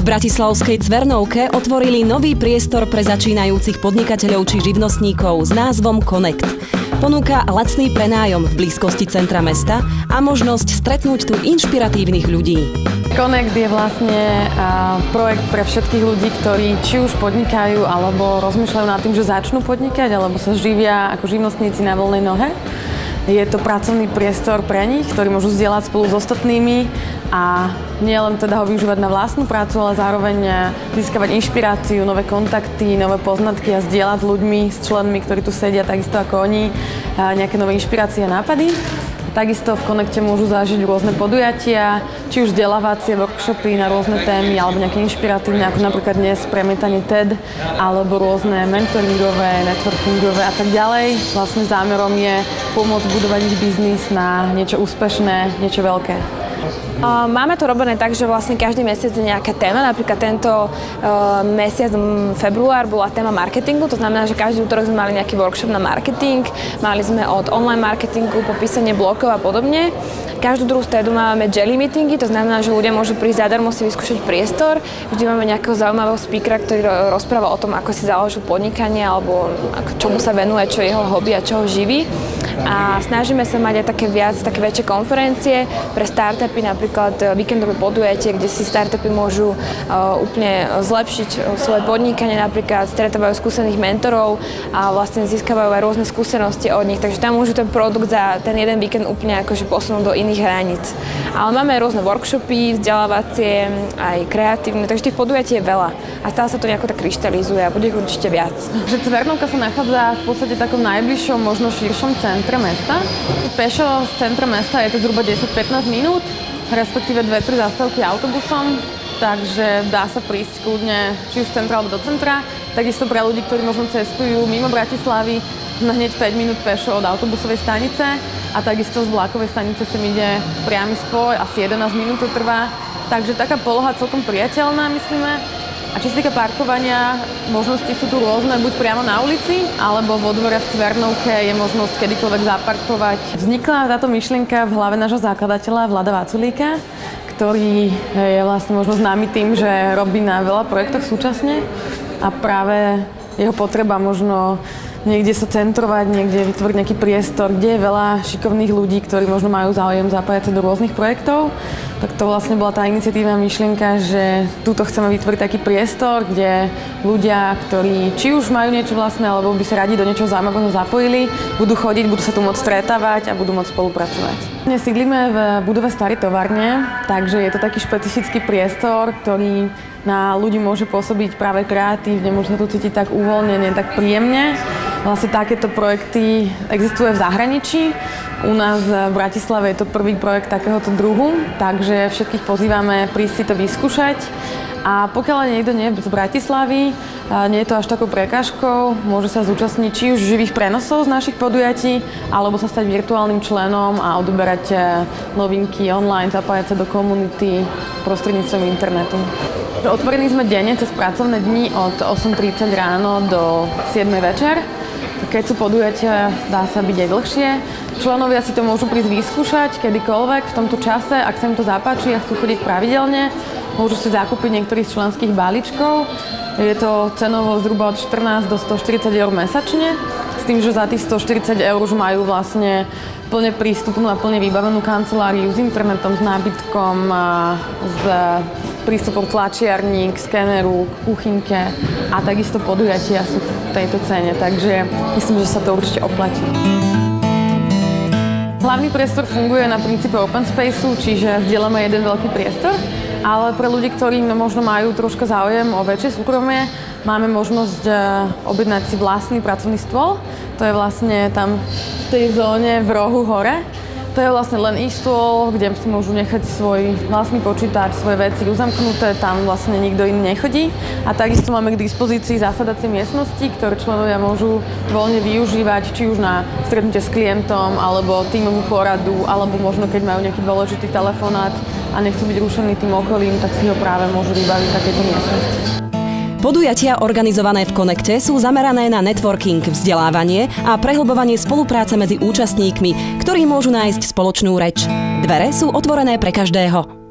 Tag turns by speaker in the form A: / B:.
A: bratislavskej Cvernovke otvorili nový priestor pre začínajúcich podnikateľov či živnostníkov s názvom Connect. Ponúka lacný prenájom v blízkosti centra mesta a možnosť stretnúť tu inšpiratívnych ľudí.
B: Connect je vlastne projekt pre všetkých ľudí, ktorí či už podnikajú, alebo rozmýšľajú nad tým, že začnú podnikať, alebo sa živia ako živnostníci na voľnej nohe. Je to pracovný priestor pre nich, ktorý môžu zdieľať spolu s ostatnými a nielen teda ho využívať na vlastnú prácu, ale zároveň získavať inšpiráciu, nové kontakty, nové poznatky a zdieľať s ľuďmi, s členmi, ktorí tu sedia takisto ako oni, nejaké nové inšpirácie a nápady. Takisto v Connecte môžu zažiť rôzne podujatia, či už vzdelávacie workshopy na rôzne témy, alebo nejaké inšpiratívne, ako napríklad dnes premietanie TED, alebo rôzne mentoringové, networkingové a tak ďalej. Vlastne zámerom je pomôcť budovať ich biznis na niečo úspešné, niečo veľké.
C: Máme to robené tak, že vlastne každý mesiac je nejaká téma. Napríklad tento mesiac február bola téma marketingu, to znamená, že každý útorok sme mali nejaký workshop na marketing, mali sme od online marketingu po písanie blogov a podobne. Každú druhú stredu máme jelly meetingy, to znamená, že ľudia môžu prísť zadarmo si vyskúšať priestor. Vždy máme nejakého zaujímavého speakera, ktorý rozpráva o tom, ako si založil podnikanie alebo čomu sa venuje, čo je jeho hobby a čo ho živí. A snažíme sa mať aj také väčšie konferencie pre startupy, napríklad víkendové podujatie, kde si startupy môžu úplne zlepšiť svoje podnikanie, napríklad stretávajú skúsených mentorov a vlastne získavajú aj rôzne skúsenosti od nich, takže tam môžu ten produkt za ten jeden víkend úplne akože posunúť do iných hraníc. Ale máme rôzne workshopy, vzdelávacie, aj kreatívne, takže tých podujatí je veľa a stále sa to nejako tak kryštalizuje a bude ich určite viac.
B: Cvernovka sa nachádza v podstate takom najbližšom, možno širšom centre mesta. Pešo z centra mesta je to zhruba 10-15 minút, respektíve 2-3 zastávky autobusom, takže dá sa prísť kľudne či už z centra alebo do centra. Takisto pre ľudí, ktorí možno cestujú mimo Bratislavy, hneď 5 minút pešo od autobusovej stanice a takisto z vlakovej stanice sem ide priamy spoj, asi 11 minút to trvá, takže taká poloha celkom priateľná, myslíme. A čo sa týka parkovania, možnosti sú tu rôzne, buď priamo na ulici, alebo vo dvore v Cvernovke je možnosť kedykoľvek zaparkovať. Vznikla táto myšlienka v hlave nášho zakladateľa Vlada Vaculíka, ktorý je vlastne možno známy tým, že robí na veľa projektoch súčasne a práve jeho potreba možno niekde sa centrovať, niekde vytvoriť nejaký priestor, kde je veľa šikovných ľudí, ktorí možno majú záujem zapájať sa do rôznych projektov. Tak to vlastne bola tá iniciatívna myšlienka, že túto chceme vytvoriť taký priestor, kde ľudia, ktorí či už majú niečo vlastné, alebo by sa radi do niečoho zaujímavého zapojili, budú chodiť, budú sa tu môcť stretávať a budú môcť spolupracovať. Dnes sídlíme v budove Starej továrne, takže je to taký špecifický priestor, ktorý na ľudí môže pôsobiť práve kreatívne, môže sa tu cítiť tak uvoľnene, tak príjemne. Vlastne takéto projekty existuje v zahraničí. U nás v Bratislave je to prvý projekt takéhoto druhu, takže všetkých pozývame prísť si to vyskúšať. A pokiaľ niekto nie je z Bratislavy, nie je to až takou prekážkou, môže sa zúčastniť či už živých prenosov z našich podujatí, alebo sa stať virtuálnym členom a odoberať novinky online, zapájať sa do komunity prostredníctvom internetu. Otvorení sme denne cez pracovné dni od 8:30 ráno do 7 večer. Keď sú podujatia, dá sa byť aj dlhšie. Členovia si to môžu prísť vyskúšať kedykoľvek v tomto čase, ak sa im to zapáči a chcú chodiť pravidelne. Môžu si zakúpiť niektorých z členských balíčkov. Je to cenovo zhruba od 14 do 140 eur mesačne. S tým, že za tých 140 eur už majú vlastne plne prístupnú a plne vybavenú kanceláriu s internetom, s nábytkom, s prístupom tlačiarní, k skéneru, k kuchynke a takisto podujatia sú v tejto cene, takže myslím, že sa to určite oplatí. Hlavný priestor funguje na princípe open spaceu, čiže zdieľame jeden veľký priestor, ale pre ľudí, ktorí možno majú troška záujem o väčšie súkromie, máme možnosť objednať si vlastný pracovný stôl. To je vlastne tam v tej zóne v rohu hore. To je vlastne len stôl, kde si môžu nechať svoj vlastný počítač, svoje veci uzamknuté, tam vlastne nikto iný nechodí. A takisto máme k dispozícii zasadacie miestnosti, ktoré členovia môžu voľne využívať, či už na stretnutie s klientom, alebo tímovú poradu, alebo možno keď majú nejaký dôležitý telefonát a nechcú byť rušení tým okolím, tak si ho práve môžu vybaviť v takejto miestnosti.
A: Podujatia organizované v Connecte sú zamerané na networking, vzdelávanie a prehlbovanie spolupráce medzi účastníkmi, ktorí môžu nájsť spoločnú reč. Dvere sú otvorené pre každého.